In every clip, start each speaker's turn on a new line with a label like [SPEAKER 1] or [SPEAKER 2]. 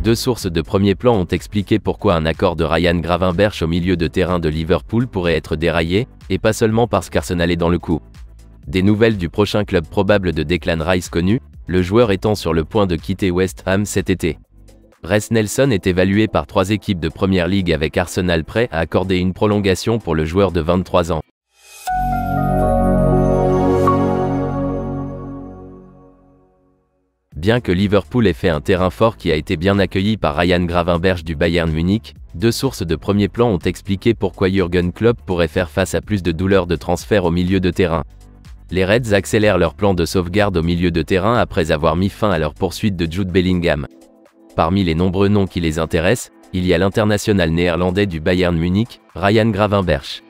[SPEAKER 1] Deux sources de premier plan ont expliqué pourquoi un accord de Ryan Gravenberch au milieu de terrain de Liverpool pourrait être déraillé, et pas seulement parce qu'Arsenal est dans le coup. Des nouvelles du prochain club probable de Declan Rice connu, le joueur étant sur le point de quitter West Ham cet été. Reiss Nelson est évalué par 3 équipes de Premier League avec Arsenal prêt à accorder une prolongation pour le joueur de 23 ans. Bien que Liverpool ait fait un terrain fort qui a été bien accueilli par Ryan Gravenberch du Bayern Munich, deux sources de premier plan ont expliqué pourquoi Jürgen Klopp pourrait faire face à plus de douleurs de transfert au milieu de terrain. Les Reds accélèrent leur plan de sauvegarde au milieu de terrain après avoir mis fin à leur poursuite de Jude Bellingham. Parmi les nombreux noms qui les intéressent, il y a l'international néerlandais du Bayern Munich, Ryan Gravenberch.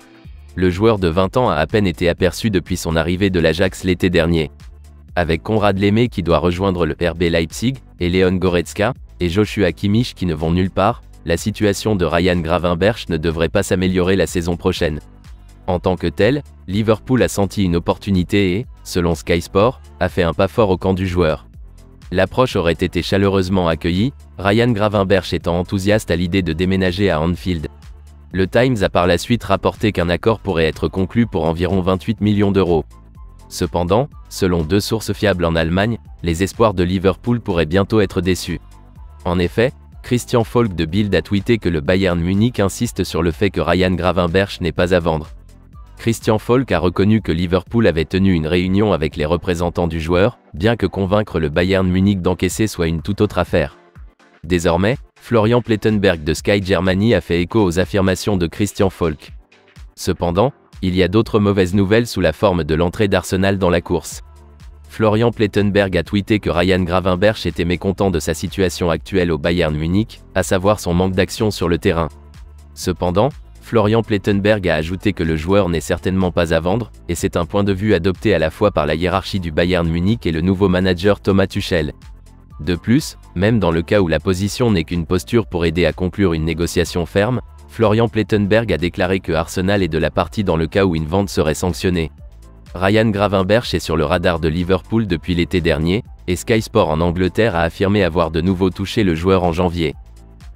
[SPEAKER 1] Le joueur de 20 ans a à peine été aperçu depuis son arrivée de l'Ajax l'été dernier. Avec Konrad Laimet qui doit rejoindre le RB Leipzig, et Leon Goretzka, et Joshua Kimmich qui ne vont nulle part, la situation de Ryan Gravenberch ne devrait pas s'améliorer la saison prochaine. En tant que tel, Liverpool a senti une opportunité et, selon Sky Sport, a fait un pas fort au camp du joueur. L'approche aurait été chaleureusement accueillie, Ryan Gravenberch étant enthousiaste à l'idée de déménager à Anfield. Le Times a par la suite rapporté qu'un accord pourrait être conclu pour environ 28 millions d'euros. Cependant, selon deux sources fiables en Allemagne, les espoirs de Liverpool pourraient bientôt être déçus. En effet, Christian Falk de Bild a tweeté que le Bayern Munich insiste sur le fait que Ryan Gravenberch n'est pas à vendre. Christian Falk a reconnu que Liverpool avait tenu une réunion avec les représentants du joueur, bien que convaincre le Bayern Munich d'encaisser soit une toute autre affaire. Désormais, Florian Plettenberg de Sky Germany a fait écho aux affirmations de Christian Falk. Cependant, il y a d'autres mauvaises nouvelles sous la forme de l'entrée d'Arsenal dans la course. Florian Plettenberg a tweeté que Ryan Gravenberch était mécontent de sa situation actuelle au Bayern Munich, à savoir son manque d'action sur le terrain. Cependant, Florian Plettenberg a ajouté que le joueur n'est certainement pas à vendre, et c'est un point de vue adopté à la fois par la hiérarchie du Bayern Munich et le nouveau manager Thomas Tuchel. De plus, même dans le cas où la position n'est qu'une posture pour aider à conclure une négociation ferme, Florian Plettenberg a déclaré que Arsenal est de la partie dans le cas où une vente serait sanctionnée. Ryan Gravenberch est sur le radar de Liverpool depuis l'été dernier, et Sky Sport en Angleterre a affirmé avoir de nouveau touché le joueur en janvier.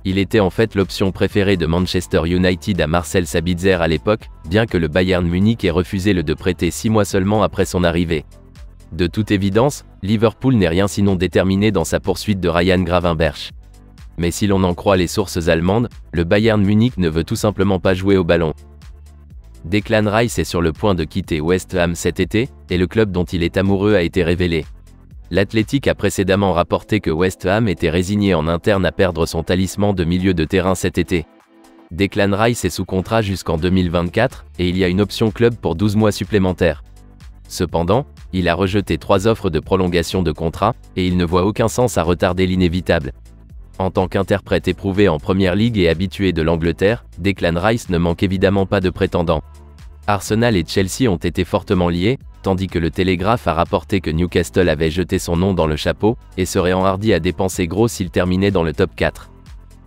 [SPEAKER 1] Il était en fait l'option préférée de Manchester United à Marcel Sabitzer à l'époque, bien que le Bayern Munich ait refusé le de prêter 6 mois seulement après son arrivée. De toute évidence, Liverpool n'est rien sinon déterminé dans sa poursuite de Ryan Gravenberch. Mais si l'on en croit les sources allemandes, le Bayern Munich ne veut tout simplement pas jouer au ballon. Declan Rice est sur le point de quitter West Ham cet été, et le club dont il est amoureux a été révélé. L'Athletic a précédemment rapporté que West Ham était résigné en interne à perdre son talisman de milieu de terrain cet été. Declan Rice est sous contrat jusqu'en 2024, et il y a une option club pour 12 mois supplémentaires. Cependant, il a rejeté 3 offres de prolongation de contrat, et il ne voit aucun sens à retarder l'inévitable. En tant qu'interprète éprouvé en Premier League et habitué de l'Angleterre, Declan Rice ne manque évidemment pas de prétendants. Arsenal et Chelsea ont été fortement liés, tandis que le Télégraphe a rapporté que Newcastle avait jeté son nom dans le chapeau, et serait enhardi à dépenser gros s'il terminait dans le top 4.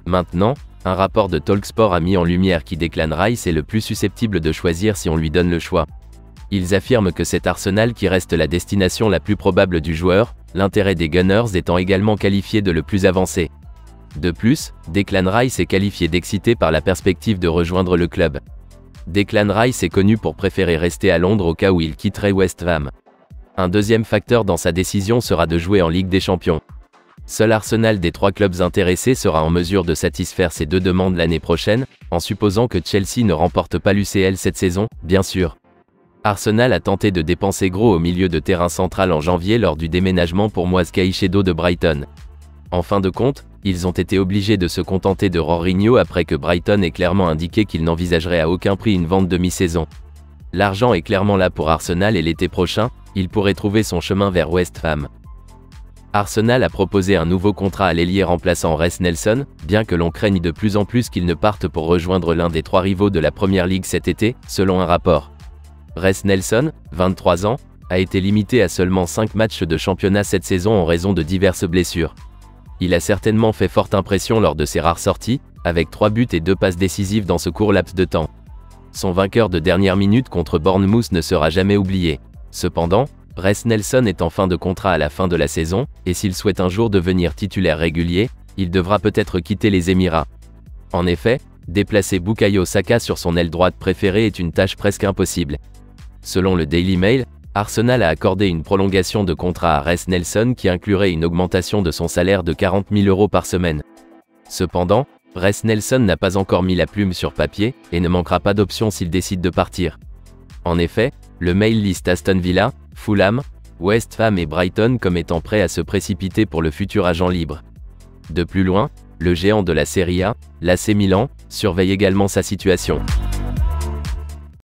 [SPEAKER 1] Maintenant, un rapport de Talksport a mis en lumière qui Declan Rice est le plus susceptible de choisir si on lui donne le choix. Ils affirment que c'est Arsenal qui reste la destination la plus probable du joueur, l'intérêt des Gunners étant également qualifié de le plus avancé. De plus, Declan Rice est qualifié d'excité par la perspective de rejoindre le club. Declan Rice est connu pour préférer rester à Londres au cas où il quitterait West Ham. Un deuxième facteur dans sa décision sera de jouer en Ligue des Champions. Seul Arsenal des 3 clubs intéressés sera en mesure de satisfaire ces 2 demandes l'année prochaine, en supposant que Chelsea ne remporte pas l'UCL cette saison, bien sûr. Arsenal a tenté de dépenser gros au milieu de terrain central en janvier lors du déménagement pour Moise Caicedo de Brighton. En fin de compte, ils ont été obligés de se contenter de Rorinho après que Brighton ait clairement indiqué qu'il n'envisagerait à aucun prix une vente de mi-saison. L'argent est clairement là pour Arsenal et l'été prochain, il pourrait trouver son chemin vers West Ham. Arsenal a proposé un nouveau contrat à l'ailier remplaçant Reiss Nelson, bien que l'on craigne de plus en plus qu'il ne parte pour rejoindre l'un des 3 rivaux de la Premier League cet été, selon un rapport. Reiss Nelson, 23 ans, a été limité à seulement 5 matchs de championnat cette saison en raison de diverses blessures. Il a certainement fait forte impression lors de ses rares sorties, avec 3 buts et 2 passes décisives dans ce court laps de temps. Son vainqueur de dernière minute contre Bournemouth ne sera jamais oublié. Cependant, Reiss Nelson est en fin de contrat à la fin de la saison, et s'il souhaite un jour devenir titulaire régulier, il devra peut-être quitter les Émirats. En effet, déplacer Bukayo Saka sur son aile droite préférée est une tâche presque impossible. Selon le Daily Mail, Arsenal a accordé une prolongation de contrat à Reiss Nelson qui inclurait une augmentation de son salaire de 40 000 € par semaine. Cependant, Reiss Nelson n'a pas encore mis la plume sur papier, et ne manquera pas d'options s'il décide de partir. En effet, le Mail liste Aston Villa, Fulham, West Ham et Brighton comme étant prêts à se précipiter pour le futur agent libre. De plus loin, le géant de la Serie A, l'AC Milan, surveille également sa situation.